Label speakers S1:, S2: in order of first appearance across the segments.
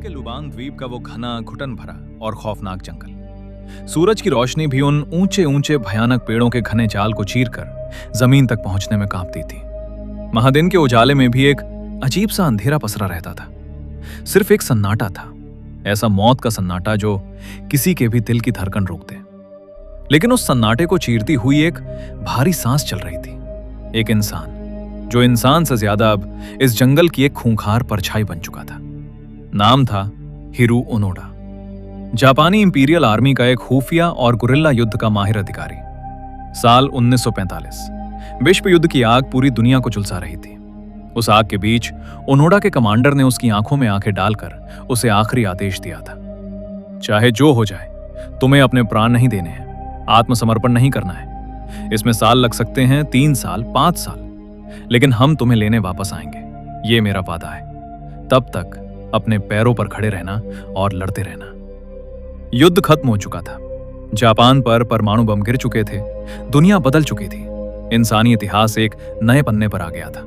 S1: Philippines के लुबान द्वीप का वो घना, घुटन भरा और खौफनाक जंगल। सूरज की रोशनी भी उन ऊंचे ऊंचे भयानक पेड़ों के घने जाल को चीरकर जमीन तक पहुंचने में कांपती थी। महादिन के उजाले में भी एक अजीब सा अंधेरा पसरा रहता था। सिर्फ एक सन्नाटा था, ऐसा मौत का सन्नाटा जो किसी के भी दिल की धड़कन रोक दे। लेकिन उस सन्नाटे को चीरती हुई एक भारी सांस चल रही थी। एक इंसान, जो इंसान से ज्यादा अब इस जंगल की एक खूंखार परछाई बन चुका था। नाम था हिरू ओनोडा, जापानी इंपीरियल आर्मी का एक खुफिया और गुरिल्ला युद्ध का माहिर अधिकारी। साल 1945 विश्व युद्ध की आग पूरी दुनिया को झुलसा रही थी। उस आग के बीच ओनोडा के कमांडर ने उसकी आंखों में आंखें डालकर उसे आखिरी आदेश दिया था, चाहे जो हो जाए, तुम्हें अपने प्राण नहीं देने हैं, आत्मसमर्पण नहीं करना है। इसमें साल लग सकते हैं, 3 साल, 5 साल, लेकिन हम तुम्हें लेने वापस आएंगे, ये मेरा वादा है। तब तक अपने पैरों पर खड़े रहना और लड़ते रहना। युद्ध खत्म हो चुका था, जापान पर परमाणु बम गिर चुके थे, दुनिया बदल चुकी थी, इंसानी इतिहास एक नए पन्ने पर आ गया था।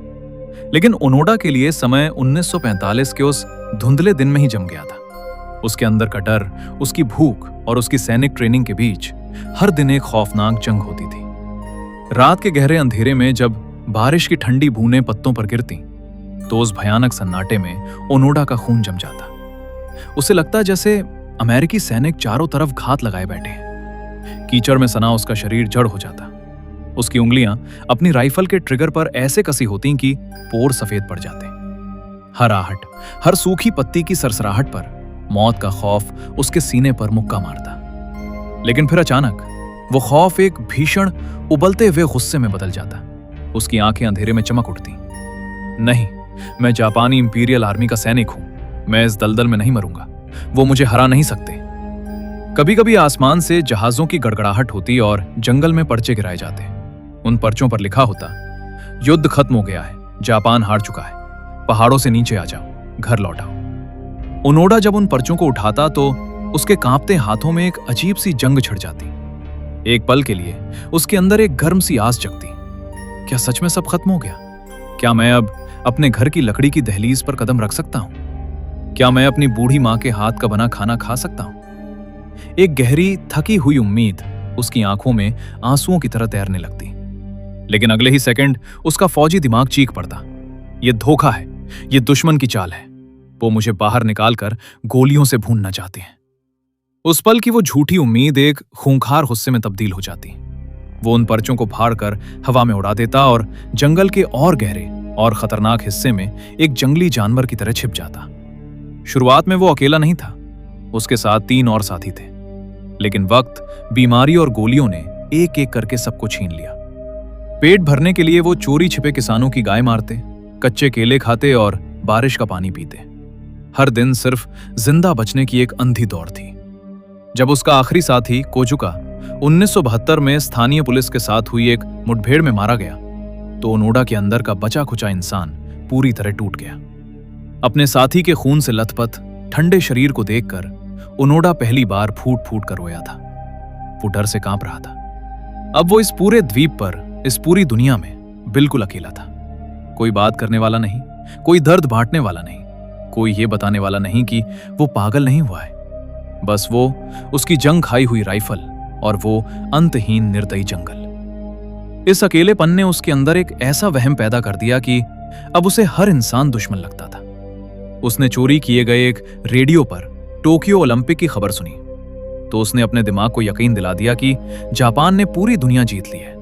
S1: लेकिन ओनोडा के लिए समय 1945 के उस धुंधले दिन में ही जम गया था। उसके अंदर का डर, उसकी भूख और उसकी सैनिक ट्रेनिंग के बीच हर दिन एक खौफनाक जंग होती थी। रात के गहरे अंधेरे में जब बारिश की ठंडी बूंदें पत्तों पर गिरती, तो उस भयानक सन्नाटे में ओनोडा का खून जम जाता। उसे लगता जैसे अमेरिकी सैनिक चारों तरफ घात लगाए बैठे हैं। कीचड़ में सना उसका शरीर जड़ हो जाता। उसकी उंगलियां अपनी राइफल के ट्रिगर पर ऐसे कसी होती कि पोर सफेद पड़ जाते। हर आहट, हर सूखी पत्ती की सरसराहट पर मौत का खौफ उसके सीने पर मुक्का मारता। लेकिन फिर अचानक वो खौफ एक भीषण उबलते हुए गुस्से में बदल जाता। उसकी आंखें अंधेरे में चमक उठती। नहीं, मैं जापानी इंपीरियल आर्मी का सैनिक हूं, मैं इस दलदल में नहीं मरूंगा, वो मुझे हरा नहीं सकते। कभी कभी आसमान से जहाजों की गड़गड़ाहट होती और जंगल में पर्चे गिराए जाते। उन पर्चों पर लिखा होता, युद्ध खत्म हो गया है, जापान हार चुका है, पहाड़ों से नीचे आ जाओ, घर लौट आओ। ओनोडा जब उन पर्चों को उठाता तो उसके कांपते हाथों में एक अजीब सी जंग छिड़ जाती। एक पल के लिए उसके अंदर एक गर्म सी आस जगती। क्या सच में सब खत्म हो गया? क्या मैं अब अपने घर की लकड़ी की दहलीज पर कदम रख सकता हूं? क्या मैं अपनी बूढ़ी मां के हाथ का बना खाना खा सकता हूं? एक गहरी थकी हुई उम्मीद उसकी आंखों में आंसुओं की तरह तैरने लगती। लेकिन अगले ही सेकंड उसका फौजी दिमाग चीख पड़ता, यह धोखा है, यह दुश्मन की चाल है, वो मुझे बाहर निकालकर गोलियों से भूनना चाहते हैं। उस पल की वो झूठी उम्मीद एक खूंखार गुस्से में तब्दील हो जाती। वो उन पर्चों को फाड़कर हवा में उड़ा देता और जंगल के और गहरे और खतरनाक हिस्से में एक जंगली जानवर की तरह छिप जाता। शुरुआत में वो अकेला नहीं था, उसके साथ 3 और साथी थे। लेकिन वक्त, बीमारी और गोलियों ने एक एक करके सबको छीन लिया। पेट भरने के लिए वो चोरी छिपे किसानों की गाय मारते, कच्चे केले खाते और बारिश का पानी पीते। हर दिन सिर्फ जिंदा बचने की एक अंधी दौड़ थी। जब उसका आखिरी साथी कोजुका 1972 में स्थानीय पुलिस के साथ हुई एक मुठभेड़ में मारा गया, तो ओनोडा के अंदर का बचा खुचा इंसान पूरी तरह टूट गया। अपने साथी के खून से लथपथ ठंडे शरीर को देखकर ओनोडा पहली बार फूट फूट कर रोया था। वो डर से कांप रहा था। अब वो इस पूरे द्वीप पर, इस पूरी दुनिया में बिल्कुल अकेला था। कोई बात करने वाला नहीं, कोई दर्द बांटने वाला नहीं, कोई ये बताने वाला नहीं कि वो पागल नहीं हुआ है। बस वो, उसकी जंग खाई हुई राइफल और वो अंतहीन निर्दयी जंगल। इस अकेलेपन ने उसके अंदर एक ऐसा वहम पैदा कर दिया कि अब उसे हर इंसान दुश्मन लगता था। उसने चोरी किए गए एक रेडियो पर टोक्यो ओलंपिक की खबर सुनी, तो उसने अपने दिमाग को यकीन दिला दिया कि जापान ने पूरी दुनिया जीत ली है,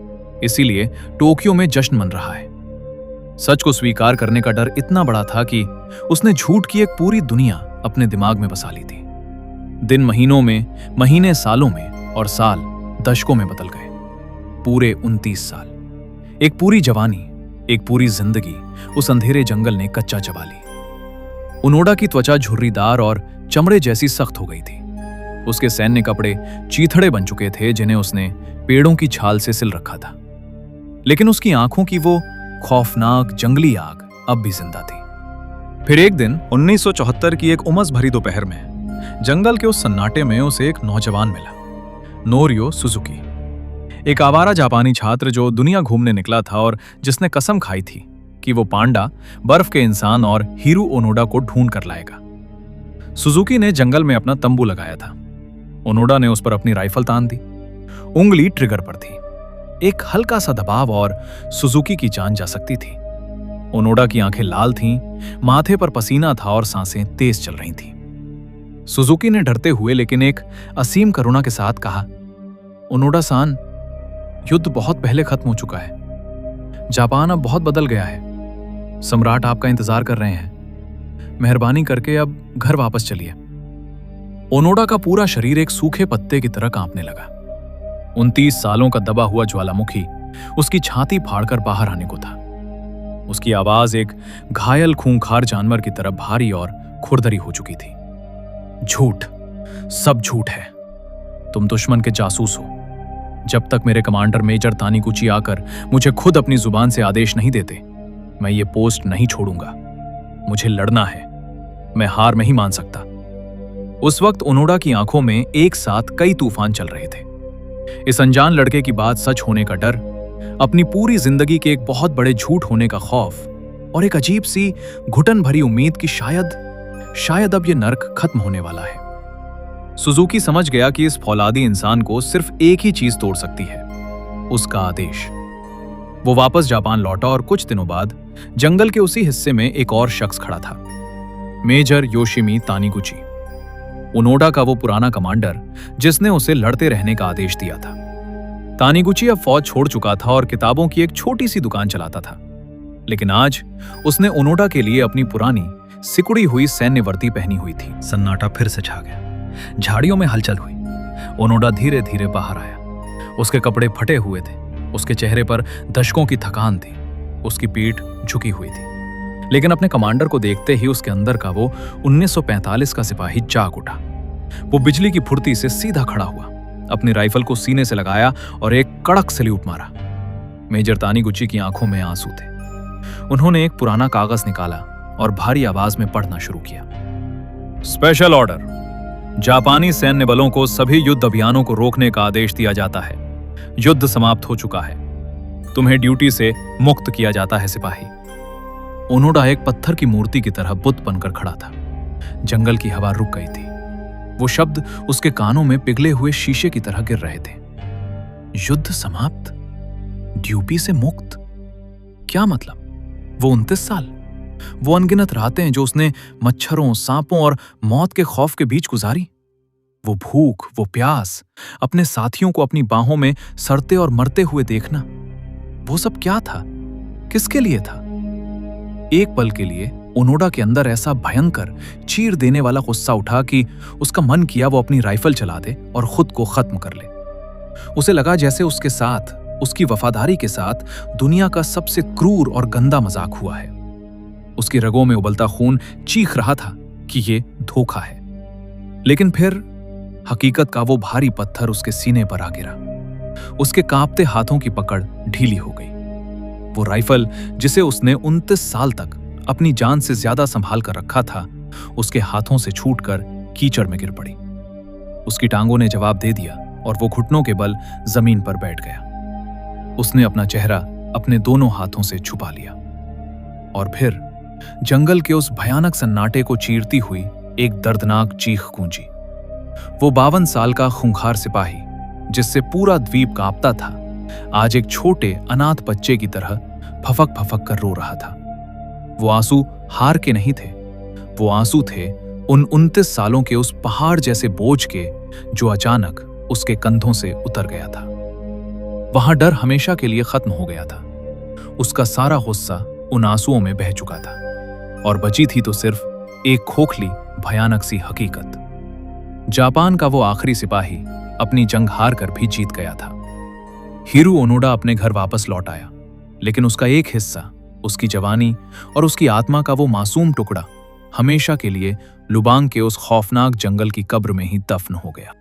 S1: इसीलिए टोक्यो में जश्न मन रहा है। सच को स्वीकार करने का डर इतना बड़ा था कि उसने झूठ की एक पूरी दुनिया अपने दिमाग में बसा ली थी। दिन महीनों में, महीने सालों में और साल दशकों में बदल गए। पूरे 29 साल, एक पूरी जवानी, एक पूरी जिंदगी उस अंधेरे जंगल ने कच्चा चबा ली। ओनोडा की त्वचा झुर्रीदार और चमड़े जैसी सख्त हो गई थी। उसके सैन्य कपड़े चीथड़े बन चुके थे जिन्हें उसने पेड़ों की छाल से सिल रखा था। लेकिन उसकी आंखों की वो खौफनाक जंगली आग अब भी जिंदा थी। फिर एक दिन 1974 की एक उमस भरी दोपहर में जंगल के उस सन्नाटे में उसे एक नौजवान मिला, नोरियो सुजुकी। एक आवारा जापानी छात्र जो दुनिया घूमने निकला था और जिसने कसम खाई थी कि वो पांडा, बर्फ के इंसान और हिरू ओनोडा को ढूंढ कर लाएगा। सुजुकी ने जंगल में अपना तंबू लगाया था। ओनोडा ने उस पर अपनी राइफल तान दी। उंगली ट्रिगर पर थी। एक हल्का सा दबाव और सुजुकी की जान जा सकती थी। ओनोडा की आंखें लाल थीं, माथे पर पसीना था और सांसें तेज चल रही थीं। सुजुकी ने डरते हुए लेकिन एक असीम करुणा के साथ कहा, ओनोडा सान, युद्ध बहुत पहले खत्म हो चुका है। जापान अब बहुत बदल गया है। सम्राट आपका इंतजार कर रहे हैं। मेहरबानी करके अब घर वापस चलिए। ओनोडा का पूरा शरीर एक सूखे पत्ते की तरह कांपने लगा। 29 सालों का दबा हुआ ज्वालामुखी उसकी छाती फाड़कर बाहर आने को था। उसकी आवाज एक घायल खूंखार जानवर की तरह भारी और खुरदरी हो चुकी थी। झूठ, सब झूठ है। तुम दुश्मन के जासूस हो। जब तक मेरे कमांडर मेजर तानीगुची आकर मुझे खुद अपनी जुबान से आदेश नहीं देते, मैं ये पोस्ट नहीं छोड़ूंगा। मुझे लड़ना है। मैं हार नहीं मान सकता। उस वक्त ओनोडा की आंखों में एक साथ कई तूफान चल रहे थे। इस अनजान लड़के की बात सच होने का डर, अपनी पूरी जिंदगी के एक बहुत बड़े झूठ होने का खौफ और एक अजीब सी घुटन भरी उम्मीद कि शायद अब यह नर्क खत्म होने वाला है। सुजुकी समझ गया कि इस फौलादी इंसान को सिर्फ एक ही चीज तोड़ सकती है, उसका आदेश। वो वापस जापान लौटा और कुछ दिनों बाद जंगल के उसी हिस्से में एक और शख्स खड़ा था, मेजर योशिमी तानीगुची, ओनोडा का वो पुराना कमांडर जिसने उसे लड़ते रहने का आदेश दिया था। तानीगुची अब फौज छोड़ चुका था और किताबों की एक छोटी सी दुकान चलाता था, लेकिन आज उसने ओनोडा के लिए अपनी पुरानी सिकुड़ी हुई सैन्य वर्दी पहनी हुई थी। सन्नाटा फिर से छा गया। झाड़ियों में हलचल हुई। ओनोडा धीरे धीरे बाहर आया। उसके कपड़े फटे हुए थे। उसके चेहरे पर दशकों की थकान थी। उसकी पीठ झुकी हुई थी, लेकिन अपने कमांडर को देखते ही उसके अंदर का वो 1945 का सिपाही जाग उठा। वो बिजली की फुर्ती से सीधा खड़ा हुआ, अपनी राइफल को सीने से लगाया और एक कड़क सैल्यूट मारा। मेजर तानीगुची की आंखों में आंसू थे। उन्होंने एक पुराना कागज निकाला और भारी आवाज में पढ़ना शुरू किया। Special order. जापानी सैन्य बलों को सभी युद्ध अभियानों को रोकने का आदेश दिया जाता है। युद्ध समाप्त हो चुका है। तुम्हें ड्यूटी से मुक्त किया जाता है सिपाही। ओनोडा एक पत्थर की मूर्ति की तरह बुत बनकर खड़ा था। जंगल की हवा रुक गई थी। वो शब्द उसके कानों में पिघले हुए शीशे की तरह गिर रहे थे। युद्ध समाप्त, ड्यूटी से मुक्त। क्या मतलब? वो 29 साल, वो अनगिनत रातें जो उसने मच्छरों, सांपों और मौत के खौफ के बीच गुजारी, वो भूख, वो प्यास, अपने साथियों को अपनी बाहों में सड़ते और मरते हुए देखना, वो सब क्या था? किसके लिए था? एक पल के लिए ओनोडा के अंदर ऐसा भयंकर, चीर देने वाला गुस्सा उठा कि उसका मन किया वो अपनी राइफल चला दे और खुद को खत्म कर ले। उसे लगा जैसे उसके साथ, उसकी वफादारी के साथ दुनिया का सबसे क्रूर और गंदा मजाक हुआ है। उसकी रगों में उबलता खून चीख रहा था कि ये धोखा है। लेकिन फिर हकीकत का वो भारी पत्थर उसके सीने पर आ गिरा। उसके कांपते हाथों की पकड़ ढीली हो गई। वो राइफल जिसे उसने 29 साल तक अपनी जान से ज्यादा संभाल कर रखा था, उसके हाथों से छूटकर कीचड़ में गिर पड़ी। उसकी टांगों ने जवाब दे दिया और वो घुटनों के बल जमीन पर बैठ गया। उसने अपना चेहरा अपने दोनों हाथों से छुपा लिया और फिर जंगल के उस भयानक सन्नाटे को चीरती हुई एक दर्दनाक चीख गूंजी। वो 52 साल का खूंखार सिपाही, जिससे पूरा द्वीप कांपता था, आज एक छोटे अनाथ बच्चे की तरह फफक फफक कर रो रहा था। वो आंसू हार के नहीं थे, वो आंसू थे उन 29 सालों के उस पहाड़ जैसे बोझ के जो अचानक उसके कंधों से उतर गया था। वहां डर हमेशा के लिए खत्म हो गया था। उसका सारा गुस्सा उन आंसुओं में बह चुका था और बची थी तो सिर्फ एक खोखली, भयानक सी हकीकत। जापान का वो आखिरी सिपाही अपनी जंग हार कर भी जीत गया था। हिरू ओनोडा अपने घर वापस लौट आया, लेकिन उसका एक हिस्सा, उसकी जवानी और उसकी आत्मा का वो मासूम टुकड़ा हमेशा के लिए लुबांग के उस खौफनाक जंगल की कब्र में ही दफन हो गया।